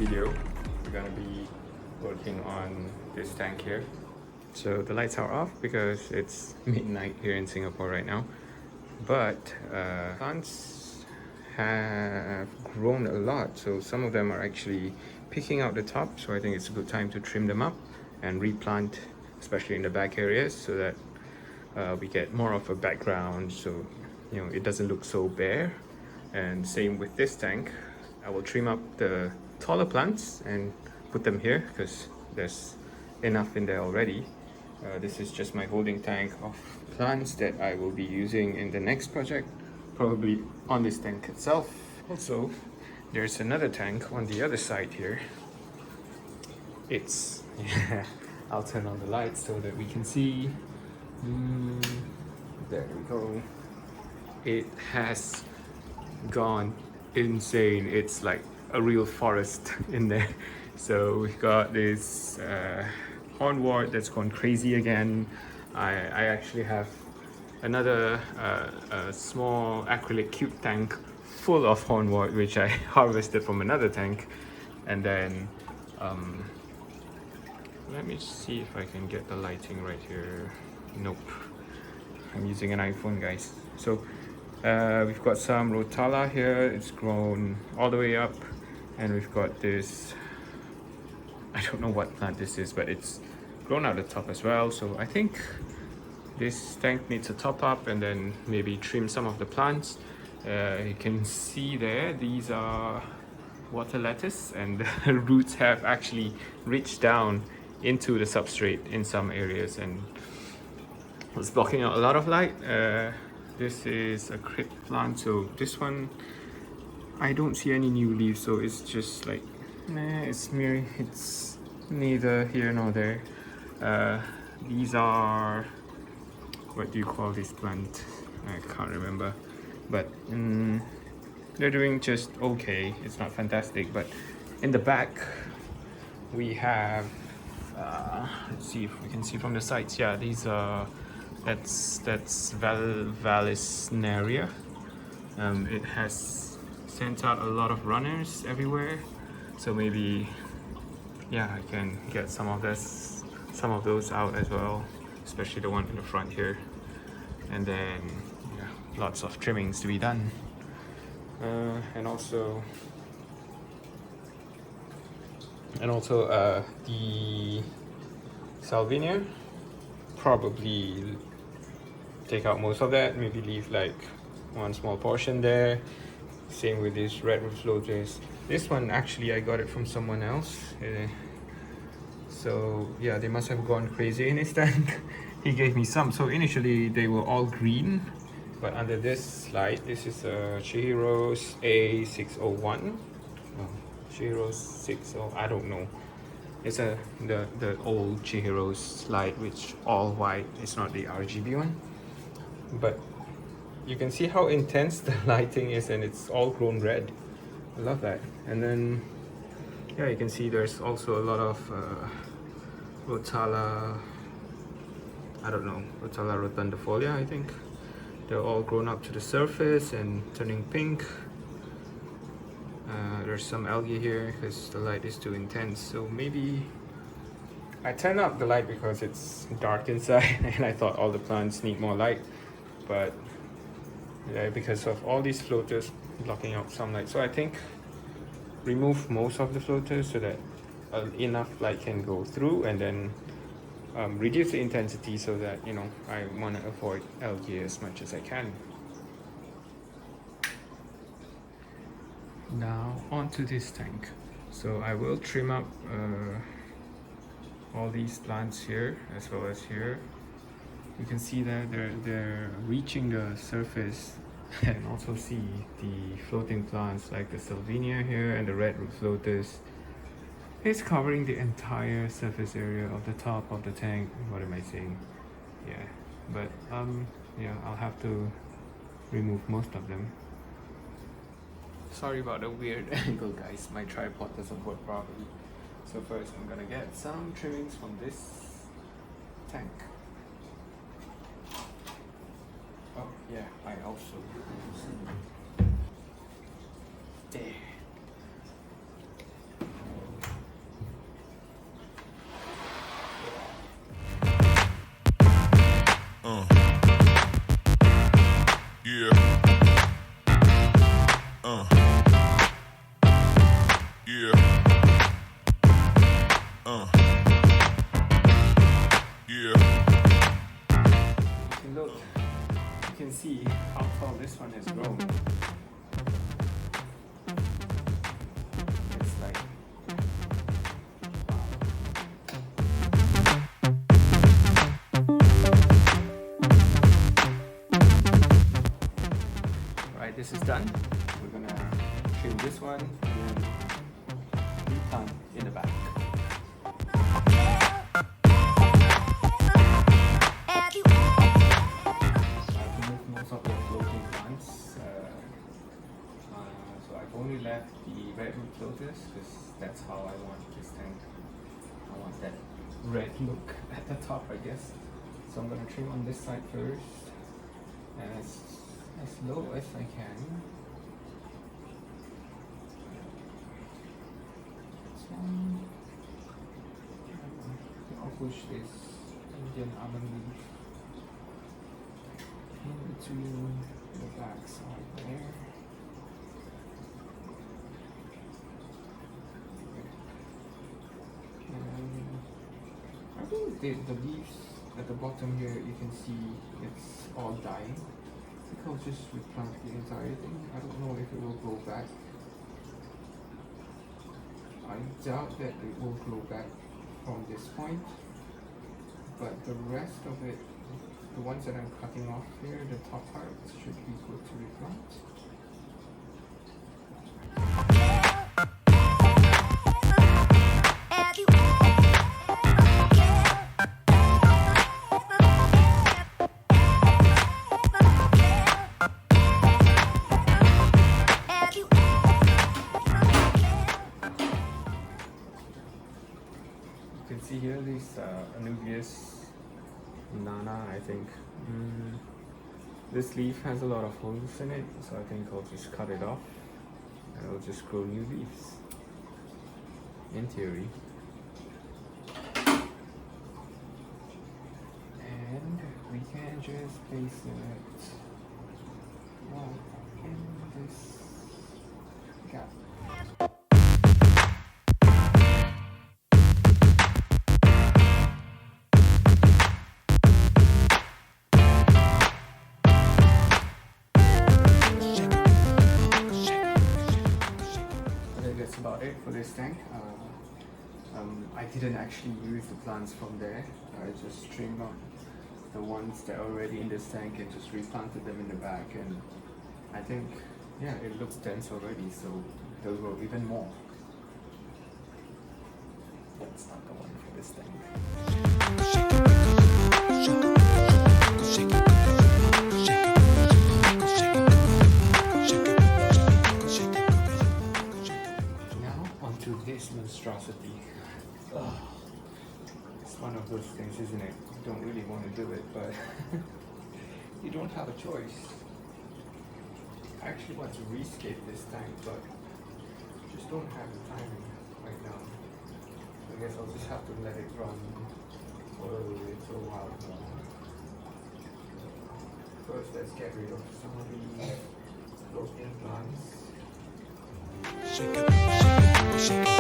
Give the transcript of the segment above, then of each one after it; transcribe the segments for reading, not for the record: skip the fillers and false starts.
video, we're gonna be working on this tank here. So the lights are off because it's midnight here in Singapore right now. But plants have grown a lot, so some of them are actually picking out the top, so I think it's a good time to trim them up and replant, especially in the back areas, so that we get more of a background, so it doesn't look so bare. And same with this tank, I will trim up the taller plants and put them here because there's enough in there already. This is just my holding tank of plants that I will be using in the next project, probably on this tank itself. Also, there's another tank on the other side here. It's I'll turn on the lights so that we can see. There we go. It has gone insane. It's like a real forest in there. So we've got this hornwort that's gone crazy again. I actually have another small acrylic cube tank full of hornwort, which I harvested from another tank. And then let me see if I can get the lighting right here. Nope, I'm using an iPhone, guys. So we've got some rotala here. It's grown all the way up, and we've got this, I don't know what plant this is, but it's grown out the top as well. So I think this tank needs a top up and then maybe trim some of the plants. You can see there, these are water lettuce, and the roots have actually reached down into the substrate in some areas, and it's blocking out a lot of light. This is a crepe plant, so this one I don't see any new leaves, so it's just like it's neither here nor there. These are, what do you call this plant? I can't remember, but they're doing just okay. It's not fantastic, but in the back we have let's see if we can see from the sides. Yeah, these are that's Vallisneria. It has sent out a lot of runners everywhere, so maybe I can get some of those out as well, especially the one in the front here. And then lots of trimmings to be done, and also the salvinia, probably take out most of that, maybe leave like one small portion there. Same with these red roof lotus. This one actually I got it from someone else, so yeah, they must have gone crazy in his tank. He gave me some, so initially they were all green, but under this slide, this is a Chihiro's A601. Chihiro's 60, I don't know. It's the old Chihiro's slide, which all white. It's not the RGB one, but you can see how intense the lighting is, and it's all grown red. I love that. And then you can see there's also a lot of rotala. I don't know, rotala rotundifolia, I think. They're all grown up to the surface and turning pink. There's some algae here because the light is too intense, so maybe I turn up the light because it's dark inside and I thought all the plants need more light, but because of all these floaters blocking out sunlight, so I think remove most of the floaters so that enough light can go through, and then reduce the intensity so that I want to avoid algae as much as I can. Now onto this tank. So I will trim up all these plants here as well as here. You can see that they're reaching the surface, and also see the floating plants like the salvinia here and the red roof lotus. It's covering the entire surface area of the top of the tank. What am I saying? Yeah, but I'll have to remove most of them. Sorry about the weird angle, guys. My tripod doesn't work properly. So first I'm gonna get some trimmings from this tank. Oh yeah, I also there. look, you can see how tall this one has grown. It's like, right, this is done. We're gonna trim this one and then replant in the back. Of the floating plants, so I've only left the redwood floaters because that's how I want this tank. I want that red look at the top, I guess. So I'm gonna trim on this side first, as low as I can. I'll push this Indian almond leaf in between the back side there. And I think the leaves at the bottom here, you can see it's all dying. I think I'll just replant the entire thing. I don't know if it will grow back. I doubt that it will grow back from this point, but the rest of it, the ones that I'm cutting off here, the top part, should be good to replant. You can see here these Anubias Nana, I think. This leaf has a lot of holes in it, so I think I'll just cut it off and I'll just grow new leaves, in theory. And we can just place it right in this gap. That's about it for this tank. I didn't actually use the plants from there. I just trimmed up the ones that are already in this tank and just replanted them in the back, and I think, yeah, it looks dense already, so they'll grow even more. That's not the one for this tank. This monstrosity. Oh, it's one of those things, isn't it? You don't really want to do it, but you don't have a choice. I actually want to rescape this tank, but just don't have the time right now. So I guess I'll just have to let it run for a little while more. First, let's get rid of some of these floating plants. Shake it, shake it, shake it.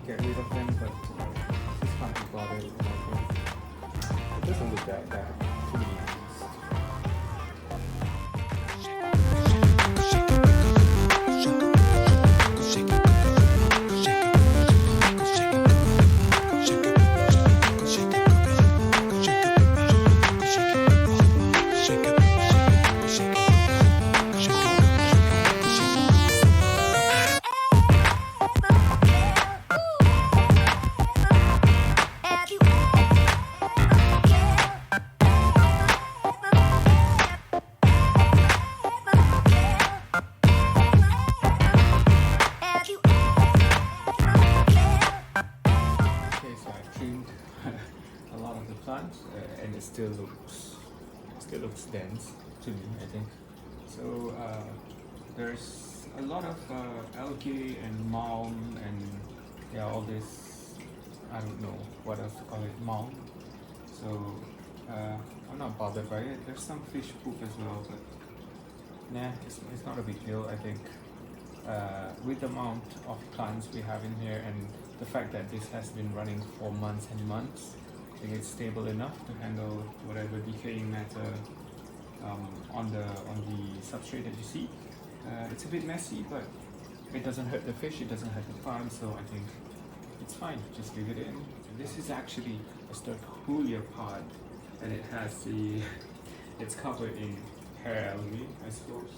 Get rid of them, but just can't be bothered. It doesn't look that bad to me. And it still looks dense to me, I think. So there's a lot of algae and malm and yeah, all this, I don't know what else to call it, malm. So I'm not bothered by it. There's some fish poop as well, but nah, it's not a big deal. I think with the amount of plants we have in here and the fact that this has been running for months and months, I think it's stable enough to handle whatever decaying matter on the substrate that you see. It's a bit messy, but it doesn't hurt the fish, it doesn't hurt the plant, so I think it's fine. Just leave it in. This is actually a Sterculia pod, and it has the it's covered in hair algae, I suppose.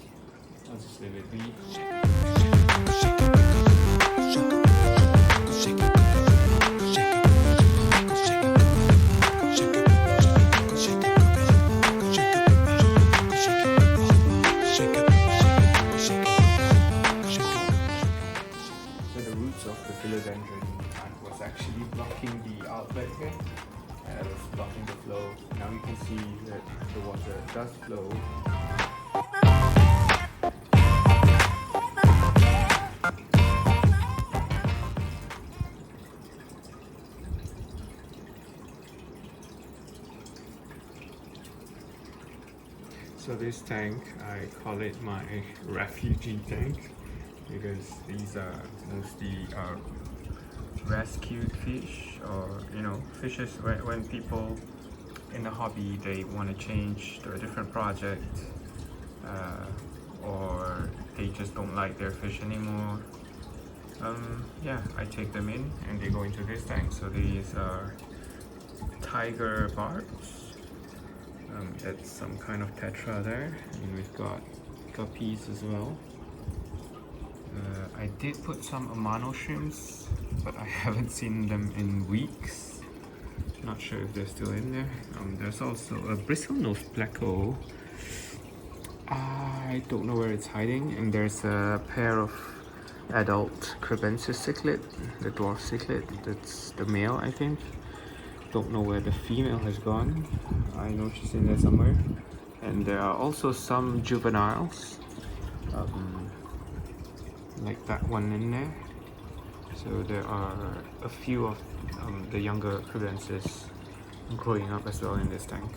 I'll just leave it be. Of the philodendron plant was actually blocking the outlet here. It was blocking the flow. Now you can see that the water does flow. So this tank, I call it my refugee tank, because these are mostly rescued fish, or fishes when people in the hobby they want to change to a different project, or they just don't like their fish anymore. Yeah, I take them in and they go into this tank. So these are tiger barbs. That's some kind of tetra there, and we've got guppies as well. I did put some amano shrimps, but I haven't seen them in weeks. Not sure if they're still in there. There's also a bristlenose pleco. I don't know where it's hiding, and there's a pair of adult Crebensis cichlid, the dwarf cichlid. That's the male, I think. Don't know where the female has gone. I know she's in there somewhere. And there are also some juveniles, like that one in there. So there are a few of the younger Crebensis growing up as well in this tank.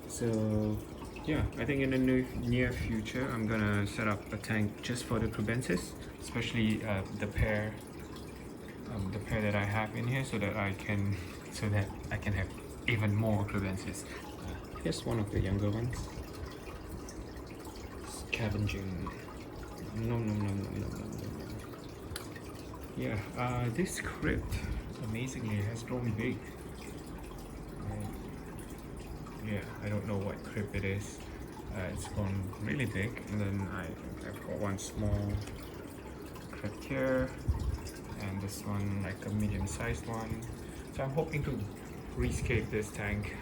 So yeah, I think in the near future I'm gonna set up a tank just for the Crebensis, especially the pair that I have in here, so that I can have even more Crebensis. Here's one of the younger ones. Scavenging. No. Yeah, this crypt amazingly has grown big. Yeah, I don't know what crypt it is. It's grown really big, and then I've got one small crypt here, and this one like a medium-sized one. So I'm hoping to rescape this tank